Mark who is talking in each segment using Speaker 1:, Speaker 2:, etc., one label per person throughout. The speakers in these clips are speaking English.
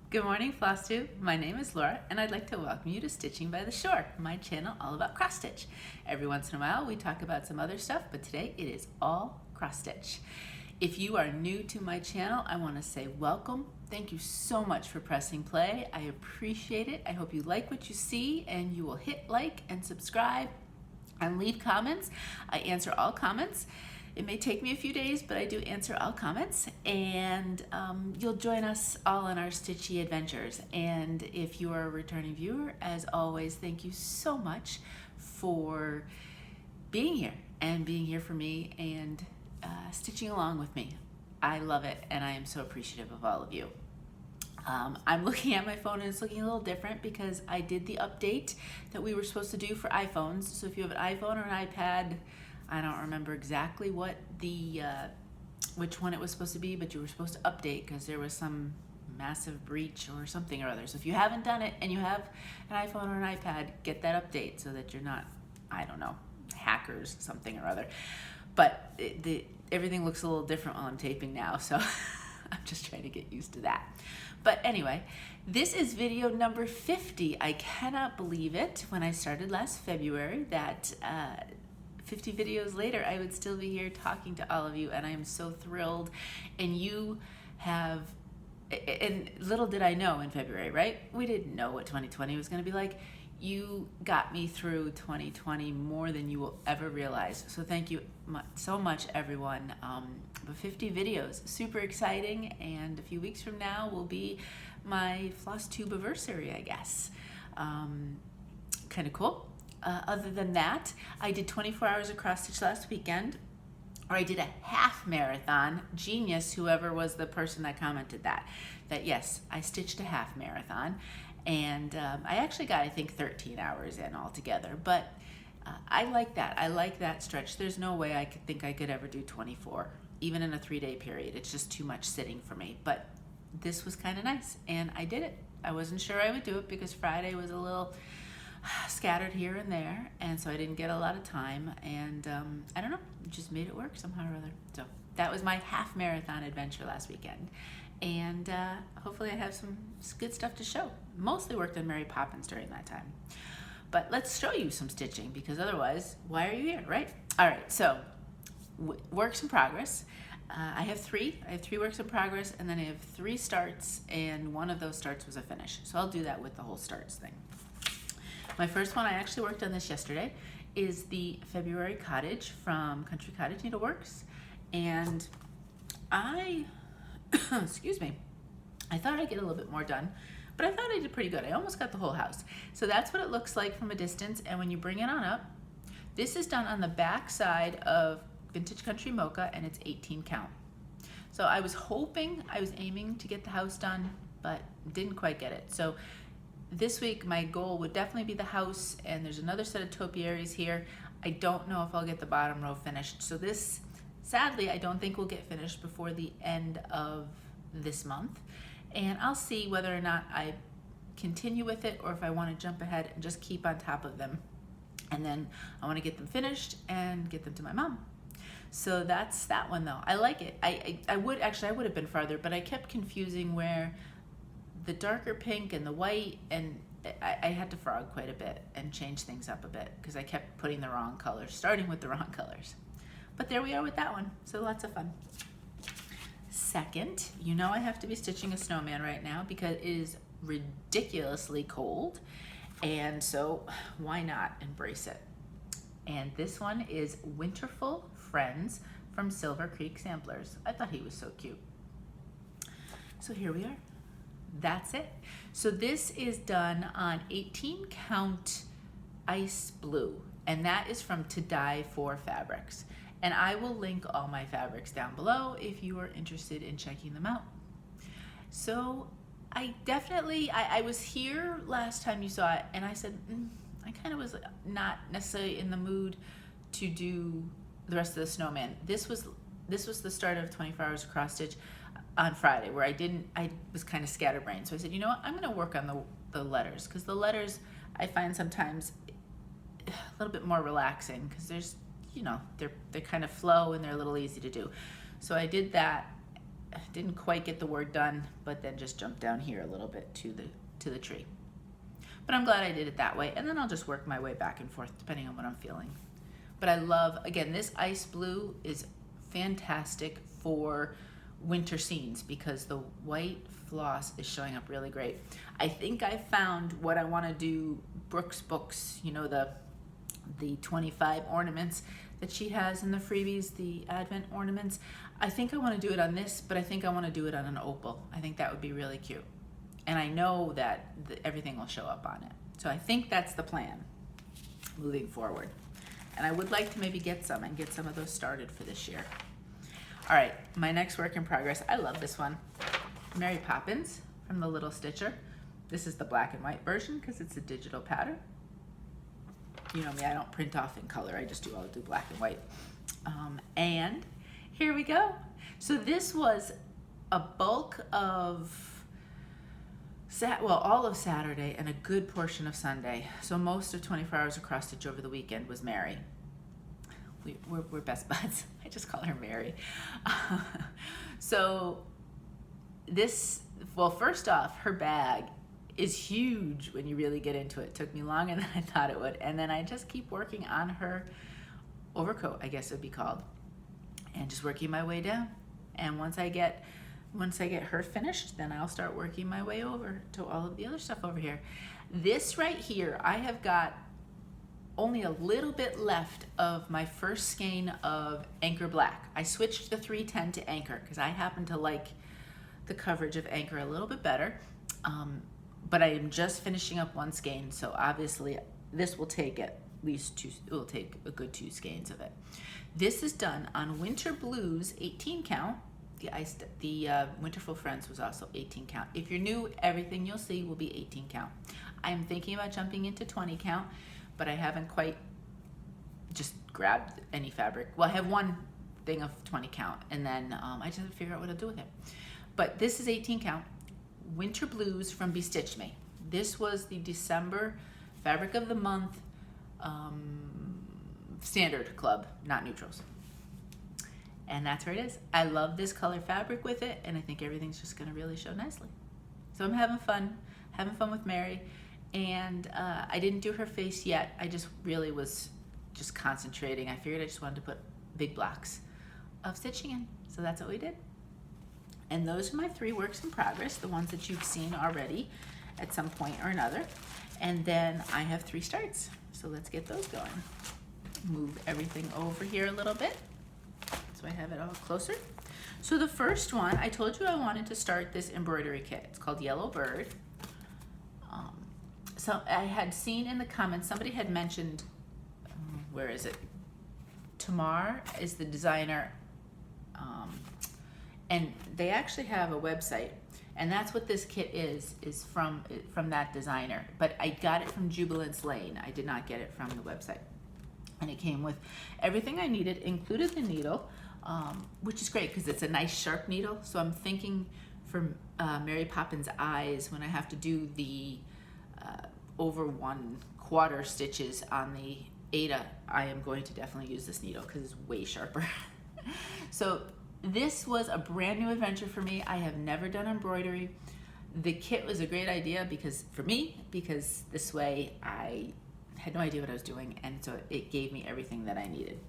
Speaker 1: Good morning, Flosstube. My name is Laura, and I'd like to welcome you to Stitching by the Shore, my channel all about cross stitch. Every once in a while, we talk about some other stuff, but today it is all cross stitch. If you are new to my channel, I want to say welcome. Thank you so much for pressing play. I appreciate it. I hope you like what you see, and you will hit like and subscribe and leave comments. I answer all comments. It may take me a few days, but I do answer all comments, and you'll join us all in our stitchy adventures. And if you are a returning viewer, as always, thank you so much for being here and being here for me and stitching along with me. I love it, and I am so appreciative of all of you. I'm looking at my phone and it's looking a little different because I did the update that we were supposed to do for iPhones. So if you have an iPhone or an iPad, I don't remember exactly what which one it was supposed to be, but you were supposed to update because there was some massive breach or something or other. So if you haven't done it and you have an iPhone or an iPad, get that update so that you're not, I don't know, hackers, something or other. But everything looks a little different while I'm taping now, so I'm just trying to get used to that. But anyway, this is video number 50. I cannot believe it. When I started last February, that 50 videos later, I would still be here talking to all of you, and I am so thrilled. And you have, and little did I know in February, right? We didn't know what 2020 was going to be like. You got me through 2020 more than you will ever realize. So thank you so much, everyone. 50 videos, super exciting, and a few weeks from now will be my Flosstube anniversary, I guess. Kind of cool. Other than that, I did 24 hours of cross stitch last weekend, or I did a half marathon. Genius, whoever was the person that commented that yes, I stitched a half marathon, and I actually got, I think, 13 hours in altogether, but I like that. I like that stretch. There's no way I could think I could ever do 24, even in a 3-day period. It's just too much sitting for me, but this was kind of nice, and I did it. I wasn't sure I would do it because Friday was a little scattered here and there, and so I didn't get a lot of time, and I don't know, just made it work somehow or other. So that was my half marathon adventure last weekend, and hopefully I have some good stuff to show. Mostly worked on Mary Poppins during that time, but let's show you some stitching, because otherwise, why are you here, right? All right, so works in progress. I have three works in progress, and then I have 3 starts, and one of those starts was a finish, so I'll do that with the whole starts thing. My first one, I actually worked on this yesterday, is the February Cottage from Country Cottage Needleworks. And I, excuse me, I thought I'd get a little bit more done, but I thought I did pretty good. I almost got the whole house. So that's what it looks like from a distance. And when you bring it on up, this is done on the back side of Vintage Country Mocha, and it's 18 count. So I was aiming to get the house done, but didn't quite get it. So this week, my goal would definitely be the house, and there's another set of topiaries here. I don't know if I'll get the bottom row finished. So this, sadly, I don't think will get finished before the end of this month. And I'll see whether or not I continue with it, or if I want to jump ahead and just keep on top of them. And then I want to get them finished and get them to my mom. So that's that one, though. I like it. I would have been farther, but I kept confusing where the darker pink and the white, and I had to frog quite a bit and change things up a bit because I kept putting the wrong colors, starting with the wrong colors. But there we are with that one, so lots of fun. Second, you know I have to be stitching a snowman right now because it is ridiculously cold, and so why not embrace it? And this one is Winterfell Friends from Silver Creek Samplers. I thought he was so cute. So here we are. That's it. So this is done on 18 count ice blue, and that is from To Die For Fabrics. And I will link all my fabrics down below if you are interested in checking them out. So I was here last time you saw it, and I said, I kind of was not necessarily in the mood to do the rest of the snowman. This was the start of 24 hours of cross stitch on Friday, where I was kind of scatterbrained. So I said, you know what, I'm going to work on the letters, because the letters I find sometimes a little bit more relaxing, because there's, they kind of flow and they're a little easy to do. So I did that, didn't quite get the word done, but then just jumped down here a little bit to the tree. But I'm glad I did it that way, and then I'll just work my way back and forth depending on what I'm feeling. But I love, again, this ice blue is fantastic for winter scenes because the white floss is showing up really great. I think I found what I want to do. Brooke's books, you know, the 25 ornaments that she has in the freebies, the Advent ornaments. I think I want to do it on this, but I think I want to do it on an opal. I think that would be really cute. And I know that everything will show up on it. So I think that's the plan moving forward. And I would like to maybe get some of those started for this year. All right, my next work in progress. I love this one. Mary Poppins from the Little Stitcher. This is the black and white version because it's a digital pattern. You know me, I don't print off in color. I just do black and white. And here we go. So this was a bulk of all of Saturday and a good portion of Sunday. So most of 24 hours of cross stitch over the weekend was Mary. We're best buds. I just call her Mary. So this, well, first off, her bag is huge when you really get into it. It took me longer than I thought it would. And then I just keep working on her overcoat, I guess it would be called, and just working my way down. And once I get her finished, then I'll start working my way over to all of the other stuff over here. This right here, I have got only a little bit left of my first skein of Anchor Black. I switched the 310 to Anchor because I happen to like the coverage of Anchor a little bit better. But I am just finishing up one skein, so obviously this will take at least two, it will take a good 2 skeins of it. This is done on Winter Blues 18 count. The Winterfell Friends was also 18 count. If you're new, everything you'll see will be 18 count. I'm thinking about jumping into 20 count, but I haven't quite just grabbed any fabric. Well, I have one thing of 20 count, and then I just have to figure out what I'll do with it. But this is 18 count. Winter Blues from Bestitchme. This was the December Fabric of the Month Standard Club, not neutrals. And that's where it is. I love this color fabric with it, and I think everything's just gonna really show nicely. So I'm having fun with Mary, and I didn't do her face yet. I just really was just concentrating. I figured I just wanted to put big blocks of stitching in, so that's what we did. And those are my 3 works in progress, the ones that you've seen already at some point or another. And then I have 3 starts, so let's get those going. Move everything over here a little bit so I have it all closer. So the first one, I told you I wanted to start this embroidery kit. It's called Yellow Bird. So I had seen in the comments, somebody had mentioned, where is it? Tamar is the designer, and they actually have a website, and that's what this kit is from that designer. But I got it from Jubilance Lane. I did not get it from the website. And it came with everything I needed, included the needle, which is great because it's a nice sharp needle. So I'm thinking for Mary Poppins' eyes, when I have to do the over 1/4 stitches on the Ada, I am going to definitely use this needle because it's way sharper. So this was a brand new adventure for me. I have never done embroidery. The kit was a great idea because this way I had no idea what I was doing, and so it gave me everything that I needed.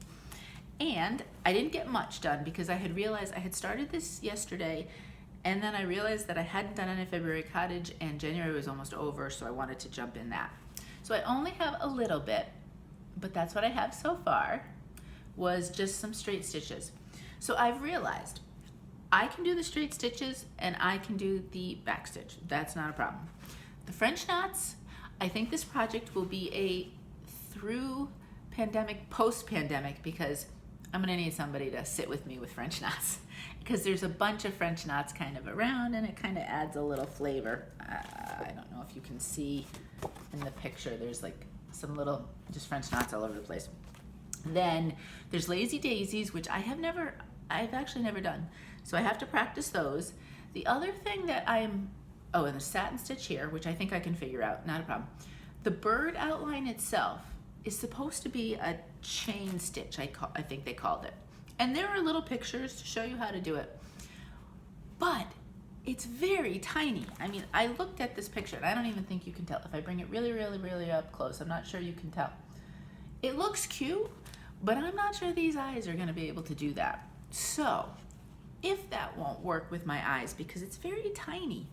Speaker 1: And I didn't get much done because I had realized I had started this yesterday, and then I realized that I hadn't done any February Cottage, and January was almost over, so I wanted to jump in that. So I only have a little bit, but that's what I have so far, was just some straight stitches. So I've realized I can do the straight stitches and I can do the back stitch. That's not a problem. The French knots, I think this project will be a through pandemic, post-pandemic, because I'm gonna need somebody to sit with me with French knots because there's a bunch of French knots kind of around and it kind of adds a little flavor. I don't know if you can see in the picture, there's like some little just French knots all over the place. Then there's Lazy Daisies, which I've actually never done. So I have to practice those. The other thing that and the Satin Stitch here, which I think I can figure out, not a problem. The bird outline itself is supposed to be a chain stitch, I think they called it. And there are little pictures to show you how to do it. but it's very tiny. I mean, I looked at this picture and I don't even think you can tell. If I bring it really, really, really up close, I'm not sure you can tell. It looks cute, but I'm not sure these eyes are gonna be able to do that. So, if that won't work with my eyes, because it's very tiny,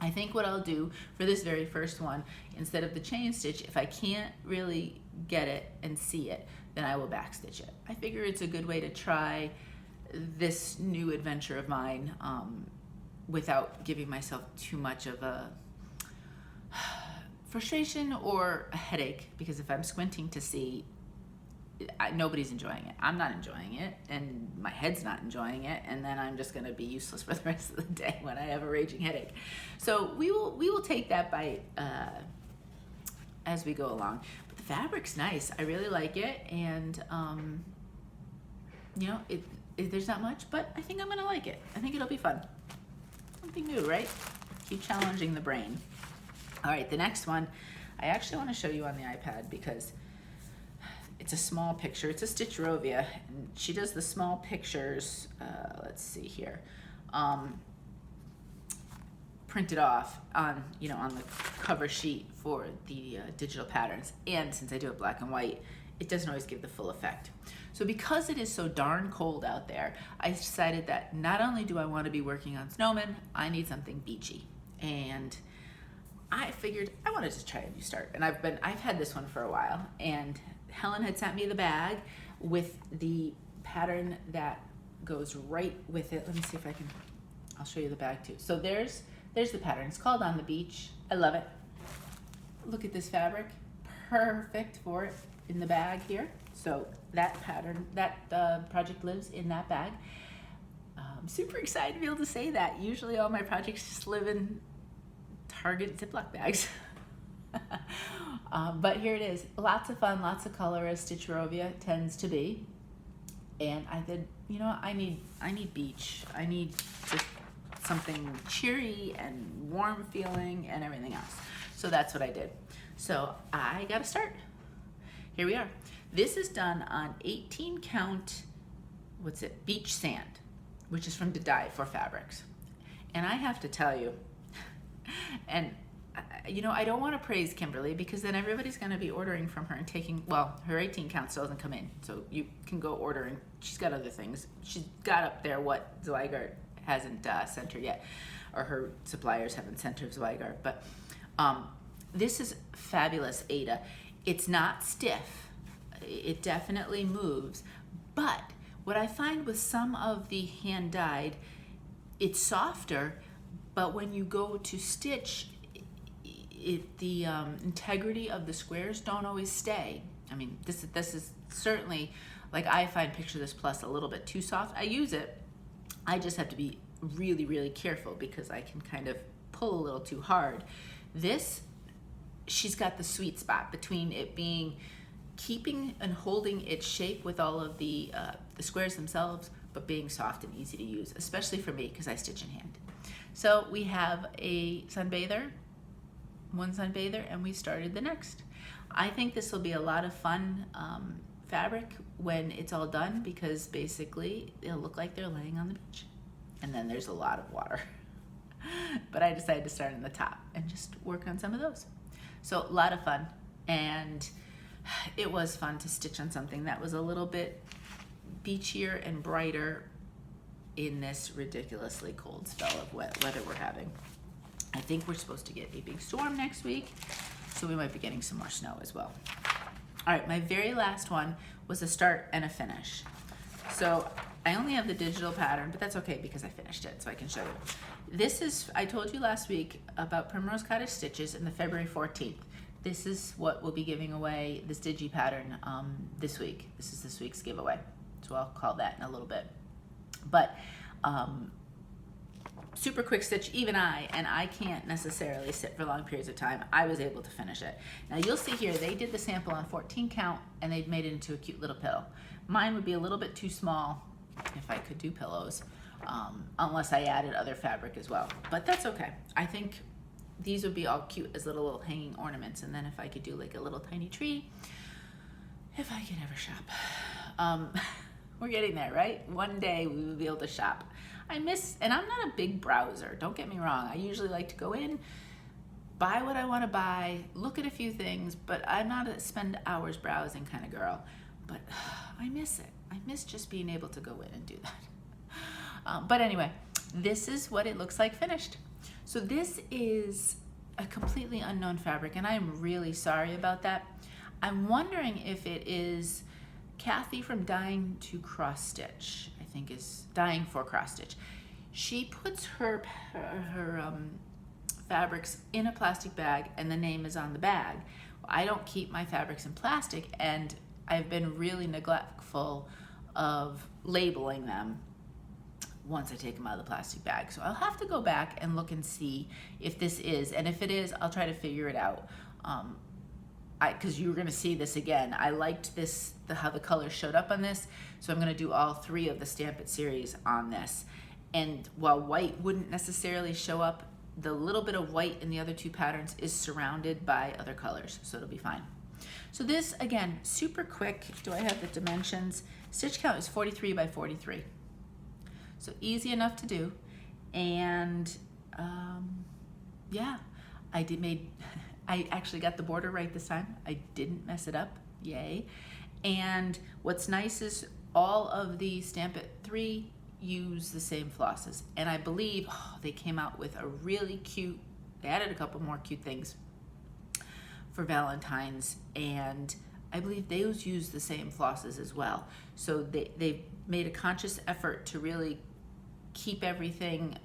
Speaker 1: I think what I'll do for this very first one, instead of the chain stitch, if I can't really get it and see it, then I will backstitch it. I figure it's a good way to try this new adventure of mine without giving myself too much of a frustration or a headache, because if I'm squinting to see, nobody's enjoying it. I'm not enjoying it, and my head's not enjoying it, and then I'm just gonna be useless for the rest of the day when I have a raging headache. So we will take that bite as we go along. But the fabric's nice. I really like it, and you know, there's not much, but I think I'm gonna like it. I think it'll be fun. Something new, right? Keep challenging the brain. All right, the next one, I actually want to show you on the iPad because it's a small picture. It's a Stitchrovia, and she does the small pictures, let's see here, printed off on, you know, on the cover sheet for the digital patterns. And since I do it black and white, it doesn't always give the full effect. So because it is so darn cold out there, I decided that not only do I want to be working on snowmen, I need something beachy. And I figured I wanted to try a new start. And I've had this one for a while, and Helen had sent me the bag with the pattern that goes right with it. Let me see if I'll show you the bag too. So there's the pattern. It's called On the Beach. I love it. Look at this fabric. Perfect for it in the bag here. So that pattern, that project lives in that bag. I'm super excited to be able to say that. Usually all my projects just live in Target Ziploc bags. But here it is. Lots of fun, lots of color, as Stitchrovia tends to be. And I said, you know, I need beach. I need just something cheery and warm feeling and everything else. So that's what I did. So I got to start. Here we are. This is done on 18 count, beach sand, which is from Dye for Fabrics. And I have to tell you, and you know, I don't want to praise Kimberly because then everybody's going to be ordering from her and taking, well, her 18 count still doesn't come in. So you can go order, and she's got other things. She's got up there what Zweigart hasn't sent her yet, or her suppliers haven't sent her Zweigart. But this is fabulous, Ada. It's not stiff. It definitely moves. But what I find with some of the hand dyed, it's softer, but when you go to stitch, the integrity of the squares don't always stay. I mean, this is certainly, like, I find Picture This Plus a little bit too soft. I use it. I just have to be really, really careful because I can kind of pull a little too hard. This, she's got the sweet spot between it being keeping and holding its shape with all of the squares themselves, but being soft and easy to use, especially for me because I stitch in hand. So we have a sunbather, one sunbather, and we started the next. I think this will be a lot of fun fabric when it's all done, because basically they'll look like they're laying on the beach, and then there's a lot of water. But I decided to start in the top and just work on some of those. So a lot of fun, and it was fun to stitch on something that was a little bit beachier and brighter in this ridiculously cold spell of wet weather we're having. I think we're supposed to get a big storm next week, so we might be getting some more snow as well. All right, my very last one was a start and a finish. So I only have the digital pattern, but that's okay because I finished it, so I can show you. This is, I told you last week about Primrose Cottage Stitches and the February 14th. This is what we'll be giving away, this digi pattern this week. This is this week's giveaway, so I'll call that in a little bit. But super quick stitch, even I can't necessarily sit for long periods of time. I was able to finish it. Now you'll see here, they did the sample on 14 count and they've made it into a cute little pillow. Mine would be a little bit too small if I could do pillows, unless I added other fabric as well. But that's okay. I think these would be all cute as little hanging ornaments. And then if I could do like a little tiny tree, if I could ever shop. We're getting there, right? One day we will be able to shop. and I'm not a big browser, don't get me wrong. I usually like to go in, buy what I want to buy, look at a few things, but I'm not a spend hours browsing kind of girl. But I miss it. I miss just being able to go in and do that. But anyway, this is what it looks like finished. So this is a completely unknown fabric, and I'm really sorry about that. I'm wondering if it is Kathy from Dying to Cross Stitch, I think is Dying for Cross Stitch. She puts her fabrics in a plastic bag, and the name is on the bag. I don't keep my fabrics in plastic, and I've been really neglectful of labeling them once I take them out of the plastic bag. So I'll have to go back and look and see if this is, and if it is, I'll try to figure it out. Because you're gonna see this again. I liked this, how the colors showed up on this, so I'm gonna do all 3 of the Stamp It series on this. And while white wouldn't necessarily show up, the little bit of white in the other 2 patterns is surrounded by other colors, so it'll be fine. So this, again, super quick. Do I have the dimensions? Stitch count is 43 by 43. So easy enough to do. And yeah, I actually got the border right this time. I didn't mess it up, yay. And what's nice is all of the Stamp It 3 use the same flosses. And I believe they came out with a really cute, they added a couple more cute things for Valentine's, and I believe they use the same flosses as well. So they've made a conscious effort to really keep everything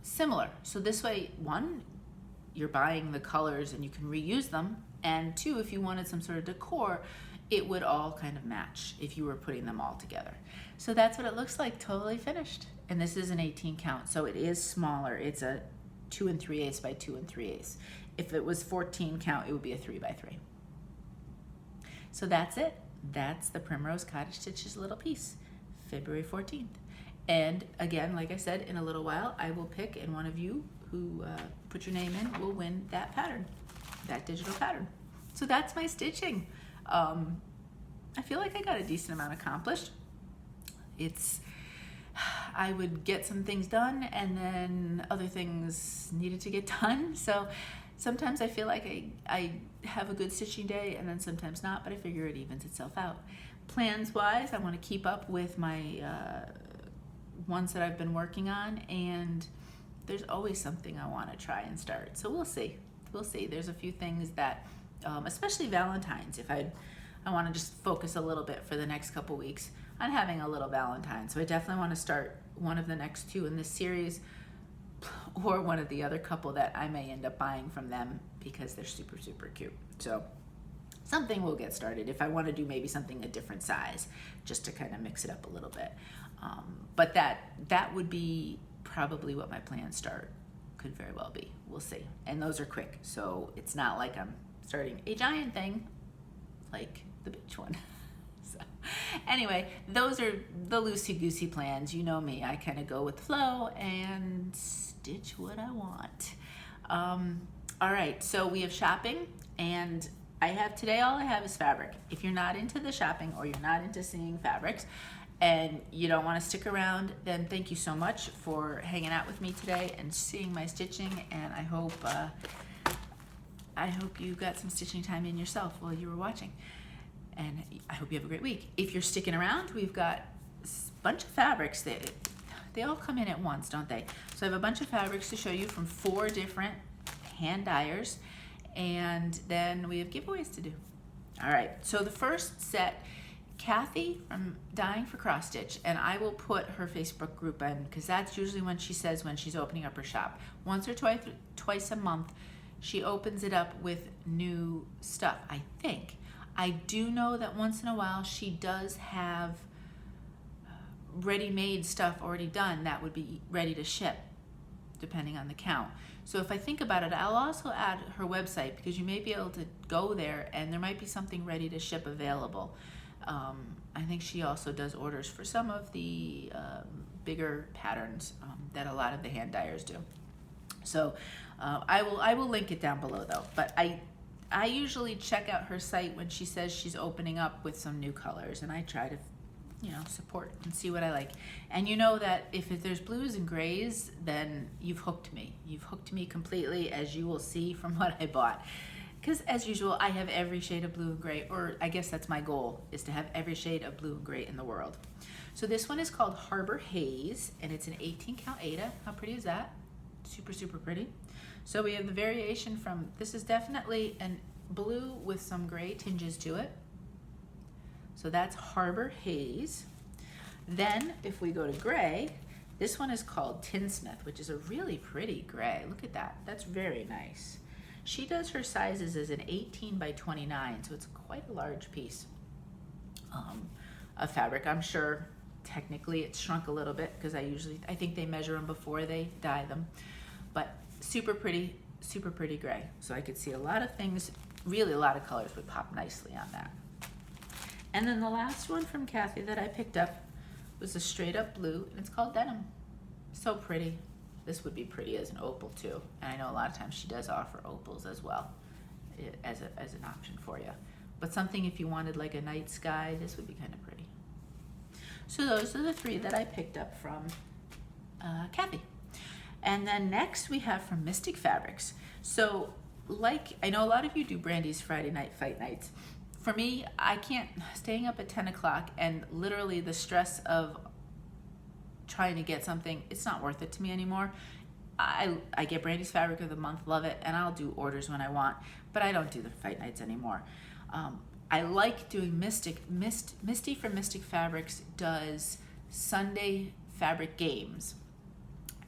Speaker 1: similar. So this way, 1, you're buying the colors and you can reuse them, and 2, if you wanted some sort of decor, it would all kind of match if you were putting them all together. So that's what it looks like, totally finished. And this is an 18 count, so it is smaller. It's a 2 3/8 by 2 3/8. If it was 14 count, it would be a 3 by 3. So that's it. That's the Primrose Cottage Stitches little piece, February 14th. And again, like I said, in a little while, I will pick, and one of you who put your name in will win that pattern, that digital pattern. So that's my stitching. I feel like I got a decent amount accomplished. I would get some things done, and then other things needed to get done. So sometimes I feel like I have a good stitching day, and then sometimes not, but I figure it evens itself out. Plans wise, I want to keep up with my ones that I've been working on, and there's always something I want to try and start. So we'll see. We'll see. There's a few things that, especially Valentine's, if I want to just focus a little bit for the next couple weeks on having a little Valentine. So I definitely want to start one of the next 2 in this series, or one of the other couple that I may end up buying from them because they're super, super cute. So something will get started if I want to do maybe something a different size, just to kind of mix it up a little bit. But that would be probably what my plans start. Could very well be. We'll see. And those are quick, so it's not like I'm starting a giant thing like the beach one. So anyway, those are the loosey-goosey plans. You know me, I kind of go with the flow and stitch what I want. All right, so we have shopping, and today all I have is fabric. If you're not into the shopping, or you're not into seeing fabrics, and you don't want to stick around, then thank you so much for hanging out with me today and seeing my stitching, and I hope you got some stitching time in yourself while you were watching, and I hope you have a great week. If you're sticking around, we've got a bunch of fabrics that they all come in at once, don't they? So I have a bunch of fabrics to show you from 4 different hand dyers, and then we have giveaways to do. All right, so the first set, Kathy from Dying for Cross Stitch, and I will put her Facebook group in, because that's usually when she says when she's opening up her shop. Once or twice a month, she opens it up with new stuff, I think. I do know that once in a while she does have ready-made stuff already done that would be ready to ship, depending on the count. So if I think about it, I'll also add her website, because you may be able to go there and there might be something ready to ship available. I think she also does orders for some of the bigger patterns that a lot of the hand dyers do. So I will link it down below though. But I usually check out her site when she says she's opening up with some new colors, and I try to you know, support and see what I like. And you know that if there's blues and grays, then you've hooked me. You've hooked me completely, as you will see from what I bought. Because as usual, I have every shade of blue and gray, or I guess that's my goal, is to have every shade of blue and gray in the world. So this one is called Harbor Haze, and it's an 18 count Aida. How pretty is that? Super, super pretty. So we have the variation from, this is definitely an blue with some gray tinges to it. So that's Harbor Haze. Then if we go to gray, this one is called Tinsmith, which is a really pretty gray. Look at that, that's very nice. She does her sizes as an 18 by 29, so it's quite a large piece of fabric. I'm sure technically it's shrunk a little bit because I think they measure them before they dye them, but super pretty gray. So I could see a lot of things, really a lot of colors would pop nicely on that. And then the last one from Kathy that I picked up was a straight up blue, and it's called Denim. So pretty. This would be pretty as an opal too. And I know a lot of times she does offer opals as well as an option for you. But something if you wanted like a night sky, this would be kind of pretty. So those are the three that I picked up from Kathy. And then next we have from Mystic Fabrics. So like, I know a lot of you do Brandy's Friday night fight nights. For me, I can't, staying up at 10 o'clock and literally the stress of trying to get something, it's not worth it to me anymore. I get Brandy's Fabric of the Month, love it, and I'll do orders when I want, but I don't do the fight nights anymore. I like doing Misty from Mystic Fabrics does Sunday fabric games.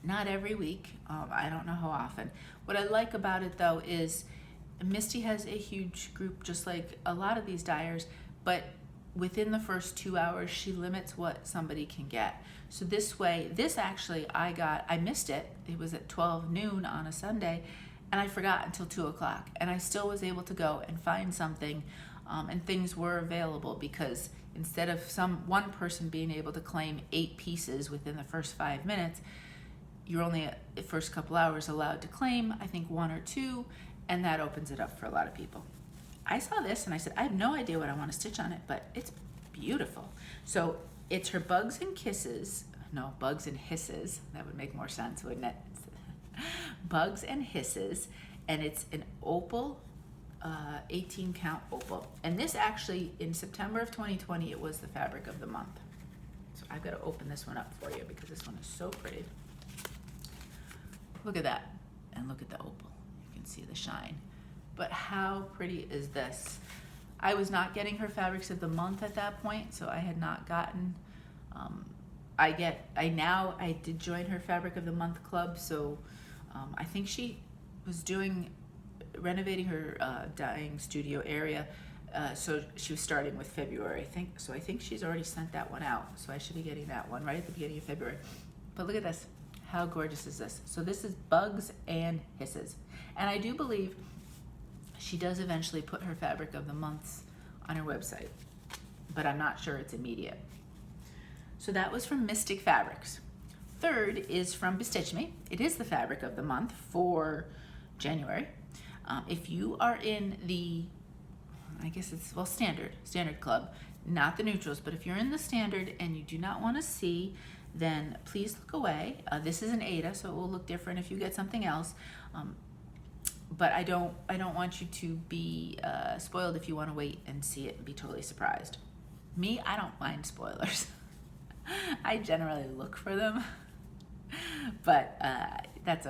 Speaker 1: Not every week, I don't know how often. What I like about it though is Misty has a huge group, just like a lot of these dyers, but within the first 2 hours, she limits what somebody can get. So this way, this actually I missed it. It was at 12 noon on a Sunday, and I forgot until 2 o'clock. And I still was able to go and find something, and things were available because instead of one person being able to claim 8 pieces within the first 5 minutes, you're only at the first couple hours allowed to claim, I think 1 or 2, and that opens it up for a lot of people. I saw this and I said, I have no idea what I want to stitch on it, but it's beautiful. So it's her Bugs and Hisses, that would make more sense, wouldn't it? Bugs and Hisses, and it's an opal, 18 count opal. And this actually, in September of 2020, it was the fabric of the month. So I've got to open this one up for you because this one is so pretty. Look at that, and look at the opal. You can see the shine. But how pretty is this? I was not getting her fabrics of the month at that point, so I had not gotten, I did join her fabric of the month club, so I think she was renovating her dyeing studio area, so she was starting with February, I think she's already sent that one out, so I should be getting that one right at the beginning of February. But look at this, how gorgeous is this? So this is Bugs and Hisses, and I do believe she does eventually put her fabric of the months on her website, but I'm not sure it's immediate. So that was from Mystic Fabrics. Third is from Bestitchme. It is the fabric of the month for January. If you are in the, I guess it's, well, standard club, not the neutrals, but if you're in the standard and you do not want to see, then please look away. This is an Aida, so it will look different if you get something else. But I don't want you to be spoiled if you want to wait and see it and be totally surprised. Me, I don't mind spoilers. I generally look for them, but that's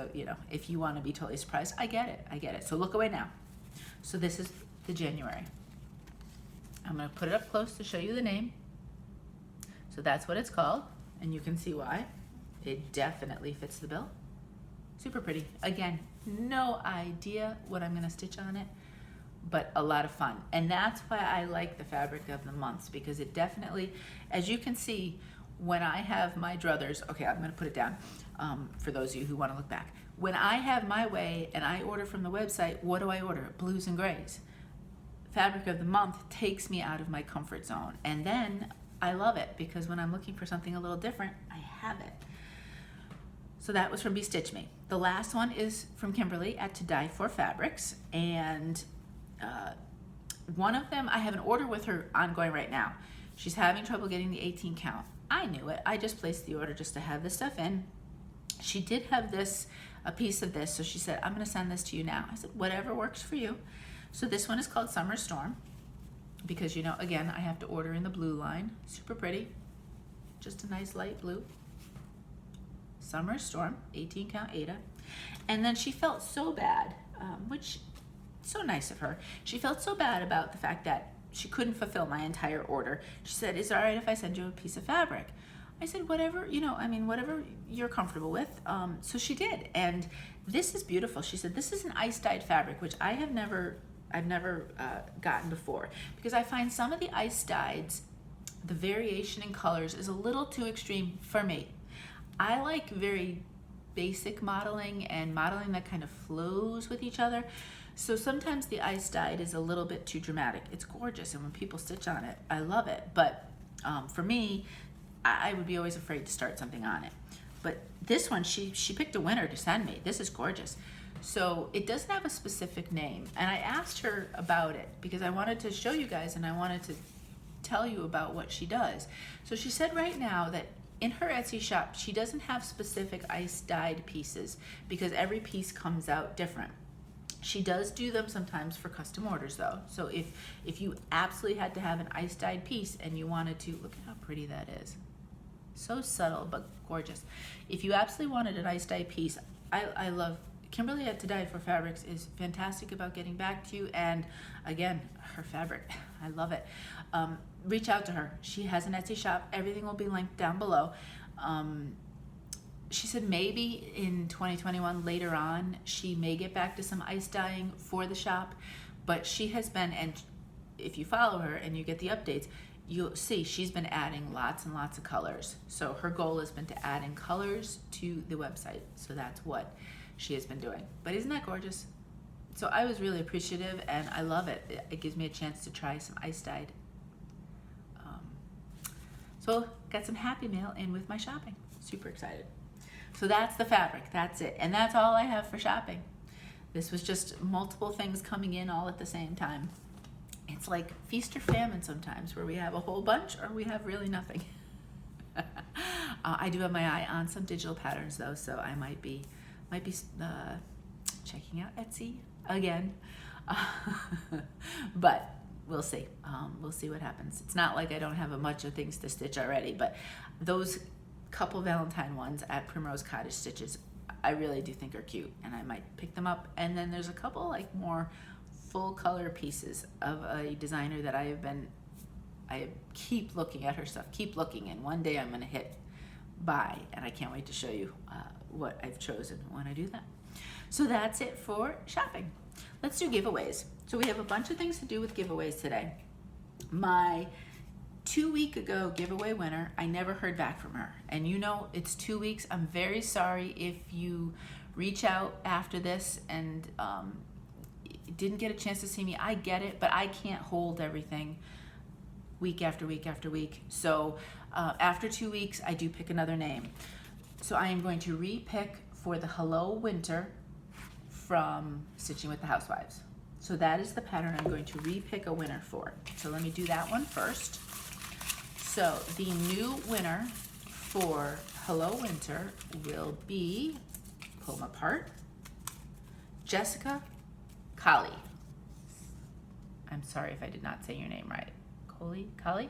Speaker 1: if you want to be totally surprised, I get it. So look away now. So this is the January. I'm going to put it up close to show you the name. So that's what it's called, and you can see why. It definitely fits the bill. Super pretty. Again, no idea what I'm going to stitch on it, but a lot of fun. And that's why I like the fabric of the months, because it definitely, as you can see, when I have my druthers, okay, I'm going to put it down for those of you who want to look back. When I have my way and I order from the website, what do I order? Blues and grays. Fabric of the month takes me out of my comfort zone. And then I love it because when I'm looking for something a little different, I have it. So that was from Bestitchme. The last one is from Kimberly at To Dye For Fabrics, and one of them, I have an order with her ongoing right now. She's having trouble getting the 18 count. I knew it. I just placed the order just to have this stuff in. She did have this, a piece of this, so she said, I'm gonna send this to you now. I said, whatever works for you. So this one is called Summer Storm, because you know, again, I have to order in the blue line. Super pretty, just a nice light blue. Summer Storm, 18 count Aida. And then she felt so bad, which, so nice of her. She felt so bad about the fact that she couldn't fulfill my entire order. She said, is it all right if I send you a piece of fabric? I said, whatever, you know, I mean, whatever you're comfortable with. So she did, and this is beautiful. She said, this is an ice dyed fabric, which I've never gotten before, because I find some of the ice dyeds, the variation in colors is a little too extreme for me. I like very basic modeling and modeling that kind of flows with each other. So sometimes the ice dyed is a little bit too dramatic. It's gorgeous, and when people stitch on it, I love it. But for me, I would be always afraid to start something on it. But this one, she picked a winner to send me. This is gorgeous. So it doesn't have a specific name, and I asked her about it because I wanted to show you guys and I wanted to tell you about what she does. So she said right now that in her Etsy shop, she doesn't have specific ice dyed pieces because every piece comes out different. She does do them sometimes for custom orders though. So if you absolutely had to have an ice dyed piece and you wanted to, look at how pretty that is. So subtle but gorgeous. If you absolutely wanted an ice dyed piece, I love, Kimberly at To Dye For Fabrics is fantastic about getting back to you, and again, her fabric, I love it. Reach out to her. She has an Etsy shop. Everything will be linked down below. She said maybe in 2021 later on, she may get back to some ice dyeing for the shop, but she has been, and if you follow her and you get the updates, you'll see she's been adding lots and lots of colors. So her goal has been to add in colors to the website. So that's what she has been doing. But isn't that gorgeous? So I was really appreciative, and I love it. It gives me a chance to try some ice dyed. So got some happy mail in with my shopping. Super excited. So that's the fabric, that's it. And that's all I have for shopping. This was just multiple things coming in all at the same time. It's like feast or famine sometimes, where we have a whole bunch or we have really nothing. I do have my eye on some digital patterns though, so I might be checking out Etsy again. But we'll see. We'll see what happens. It's not like I don't have a bunch of things to stitch already, but those couple Valentine ones at Primrose Cottage Stitches, I really do think are cute, and I might pick them up. And then there's a couple like more full color pieces of a designer that I keep looking at her stuff, keep looking, and one day I'm gonna hit buy, and I can't wait to show you what I've chosen when I do that. So that's it for shopping. Let's do giveaways. So we have a bunch of things to do with giveaways today. My 2 week ago giveaway winner, I never heard back from her. And you know, it's 2 weeks. I'm very sorry if you reach out after this and didn't get a chance to see me. I get it, but I can't hold everything week after week after week. So after 2 weeks, I do pick another name. So I am going to re-pick for the Hello Winter from Stitching with the Housewives. So that is the pattern I'm going to re-pick a winner for. So let me do that one first. So the new winner for Hello Winter will be, pull them apart, Jessica Colley. I'm sorry if I did not say your name right. Colley?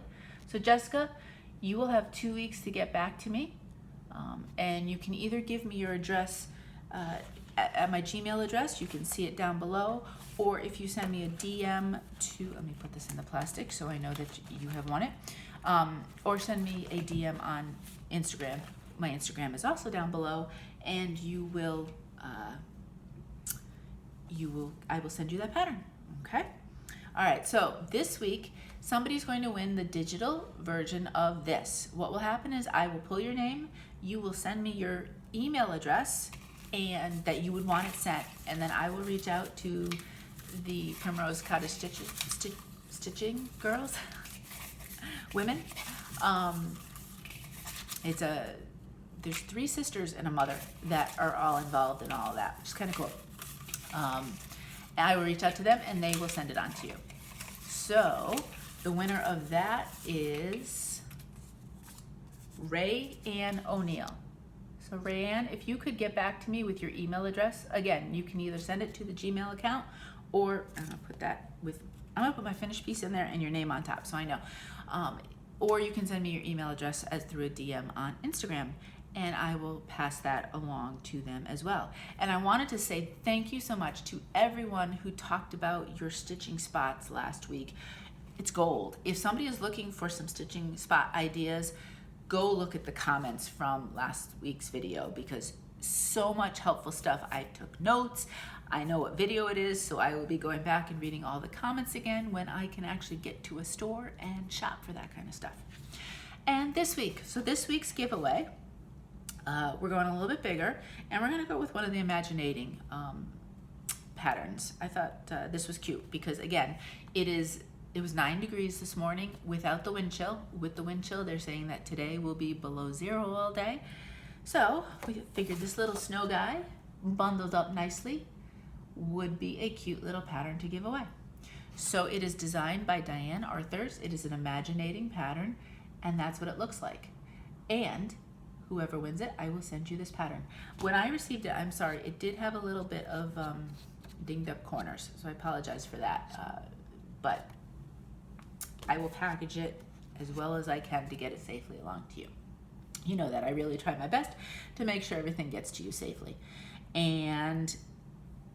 Speaker 1: So Jessica, you will have 2 weeks to get back to me. And you can either give me your address at my Gmail address, you can see it down below, or if you send me a DM to, let me put this in the plastic so I know that you have won it, or send me a DM on Instagram. My Instagram is also down below, and I will send you that pattern, okay? All right, so this week, somebody's going to win the digital version of this. What will happen is I will pull your name, you will send me your email address, and that you would want it sent, and then I will reach out to the Primrose Cottage Stitching girls, women. There's 3 sisters and a mother that are all involved in all of that, which is kind of cool. I will reach out to them and they will send it on to you. So The winner of that is Ray Ann O'Neill. So Ray Ann, if you could get back to me with your email address, again, you can either send it to the Gmail account, or I'm gonna put my finished piece in there and your name on top so I know. Or you can send me your email address as through a DM on Instagram, and I will pass that along to them as well. And I wanted to say thank you so much to everyone who talked about your stitching spots last week. It's gold. If somebody is looking for some stitching spot ideas, go look at the comments from last week's video, because so much helpful stuff. I took notes. I know what video it is, so I will be going back and reading all the comments again when I can actually get to a store and shop for that kind of stuff. And this week's giveaway, we're going a little bit bigger, and we're gonna go with one of the Imaginating patterns. I thought this was cute because, again, it was 9 degrees this morning without the wind chill. With the wind chill, they're saying that today will be below 0 all day. So we figured this little snow guy, bundled up nicely, would be a cute little pattern to give away. So it is designed by Diane Arthurs. It is an Imaginating pattern, and that's what it looks like. And whoever wins it, I will send you this pattern. When I received it, I'm sorry, it did have a little bit of dinged up corners, so I apologize for that. But I will package it as well as I can to get it safely along to you. You know that I really try my best to make sure everything gets to you safely. And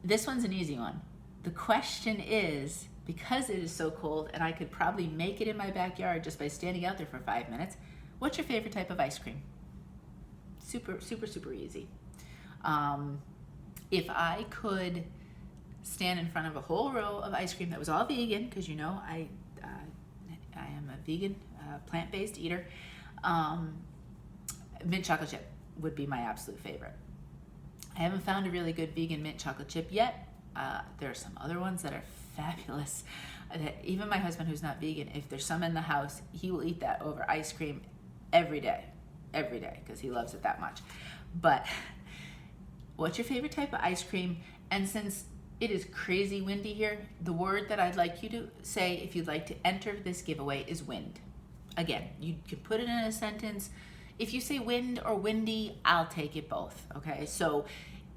Speaker 1: this one's an easy one. The question is, because it is so cold and I could probably make it in my backyard just by standing out there for 5 minutes, what's your favorite type of ice cream? Super, super, super easy. If I could stand in front of a whole row of ice cream that was all vegan, because you know I am a vegan, plant-based eater, mint chocolate chip would be my absolute favorite. I haven't found a really good vegan mint chocolate chip yet. There are some other ones that are fabulous. Even my husband, who's not vegan, if there's some in the house, he will eat that over ice cream every day, because he loves it that much. But what's your favorite type of ice cream? And since it is crazy windy here, the word that I'd like you to say if you'd like to enter this giveaway is wind. Again, you can put it in a sentence. If you say wind or windy, I'll take it both, okay? So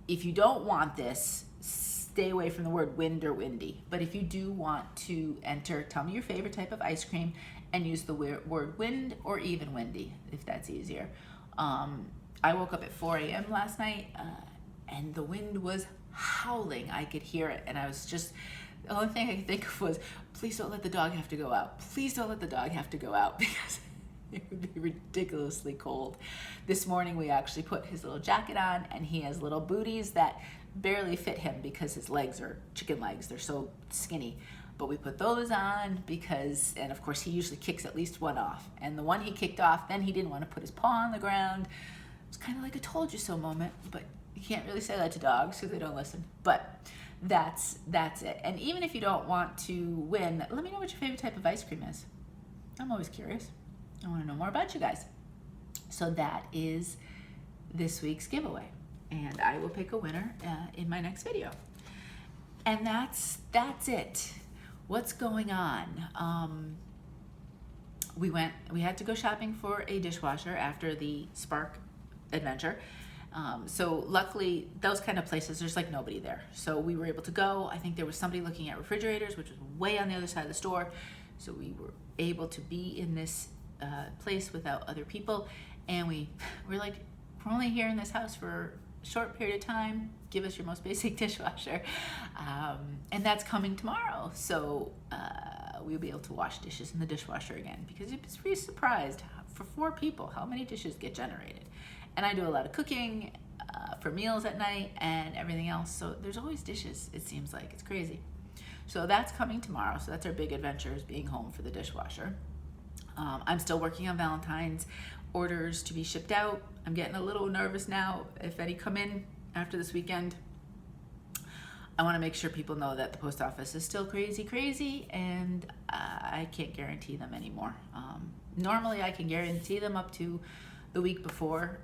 Speaker 1: if you don't want this, stay away from the word wind or windy. But if you do want to enter, tell me your favorite type of ice cream and use the word wind or even windy, if that's easier. I woke up at 4 a.m. last night and the wind was howling. I could hear it, and I was just, the only thing I could think of was, please don't let the dog have to go out. Please don't let the dog have to go out, because it would be ridiculously cold. This morning we actually put his little jacket on, and he has little booties that barely fit him because his legs are chicken legs. They're so skinny. But we put those on because, and of course he usually kicks at least one off. And the one he kicked off, then he didn't want to put his paw on the ground. It's kind of like a told you so moment, but you can't really say that to dogs because they don't listen. But that's it. And even if you don't want to win, let me know what your favorite type of ice cream is. I'm always curious. I want to know more about you guys. So that is this week's giveaway, and I will pick a winner in my next video. And that's it. What's going on? We had to go shopping for a dishwasher after the Spark adventure. So luckily, those kind of places, there's like nobody there. So we were able to go. I think there was somebody looking at refrigerators, which was way on the other side of the store. So we were able to be in this place without other people. And we're like, we're only here in this house for a short period of time. Give us your most basic dishwasher. And that's coming tomorrow. So we'll be able to wash dishes in the dishwasher again, because you'd be pretty surprised for 4 people how many dishes get generated. And I do a lot of cooking for meals at night and everything else. So there's always dishes, it seems like. It's crazy. So that's coming tomorrow. So that's our big adventure, is being home for the dishwasher. I'm still working on Valentine's orders to be shipped out. I'm getting a little nervous now. If any come in after this weekend, I want to make sure people know that the post office is still crazy, and I can't guarantee them anymore. Normally I can guarantee them up to the week before,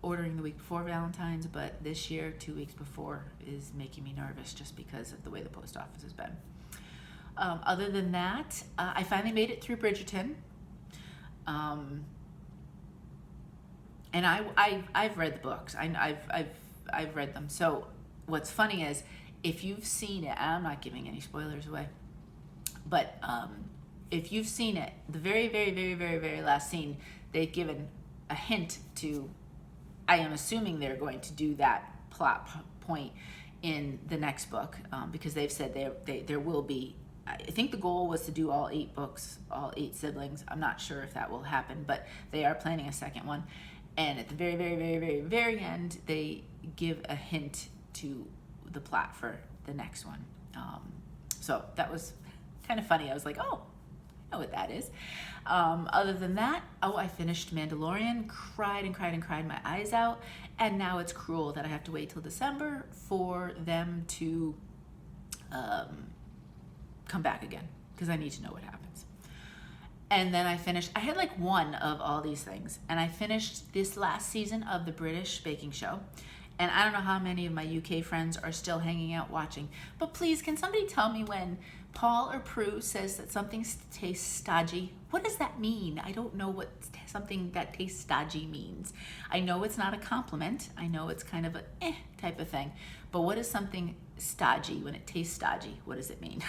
Speaker 1: ordering the week before Valentine's, but this year, 2 weeks before is making me nervous just because of the way the post office has been. Other than that, I finally made it through Bridgerton. And I've read the books. I've read them. So what's funny is, if you've seen it, I'm not giving any spoilers away, but if you've seen it, the very, very, very, very, very last scene, they've given a hint to, I am assuming they're going to do that plot point in the next book, because they've said there will be, I think the goal was to do all 8 books, all 8 siblings. I'm not sure if that will happen, but they are planning a second one. And at the very, very, very, very, very end, they give a hint to the plot for the next one. So that was kind of funny. I was like, oh, I know what that is. Other than that, I finished Mandalorian, cried and cried and cried my eyes out. And now it's cruel that I have to wait till December for them to come back again, because I need to know what happens. And then I had like one of all these things, and I finished this last season of the British baking show. And I don't know how many of my UK friends are still hanging out watching, but please, can somebody tell me when Paul or Prue says that something tastes stodgy? What does that mean? I don't know what something that tastes stodgy means. I know it's not a compliment. I know it's kind of a type of thing, but what is something stodgy when it tastes stodgy? What does it mean?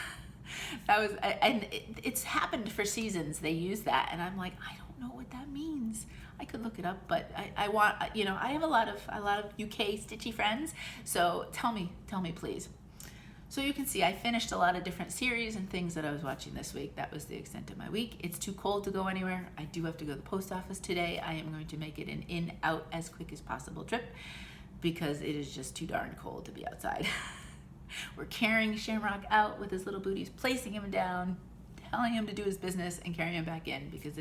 Speaker 1: It's happened for seasons. They use that, and I'm like, I don't know what that means. I could look it up, but I want, I have a lot of UK stitchy friends, so tell me please. So you can see I finished a lot of different series and things that I was watching this week. That was the extent of my week. It's too cold to go anywhere. I do have to go to the post office today. I am going to make it an in-out as quick as possible trip, because it is just too darn cold to be outside. We're carrying Shamrock out with his little booties, placing him down, telling him to do his business, and carrying him back in, because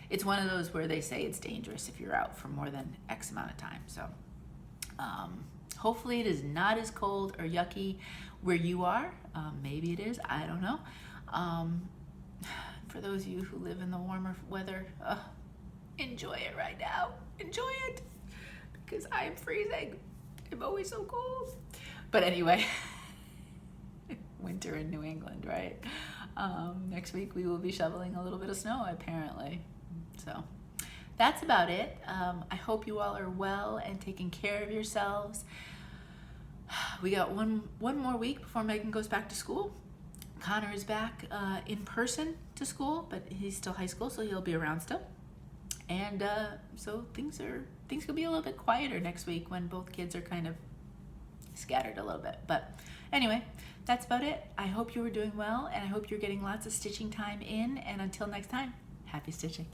Speaker 1: it's one of those where they say it's dangerous if you're out for more than X amount of time. So hopefully it is not as cold or yucky where you are. Maybe it is, I don't know. For those of you who live in the warmer weather, enjoy it right now. Enjoy it, because I am freezing. I'm always so cold. But anyway, winter in New England, right? Next week we will be shoveling a little bit of snow, apparently. So that's about it. I hope you all are well and taking care of yourselves. We got one more week before Megan goes back to school. Connor is back in person to school, but he's still high school, so he'll be around still. And so things could be a little bit quieter next week when both kids are kind of scattered a little bit. But anyway, that's about it. I hope you were doing well, and I hope you're getting lots of stitching time in. And until next time, happy stitching.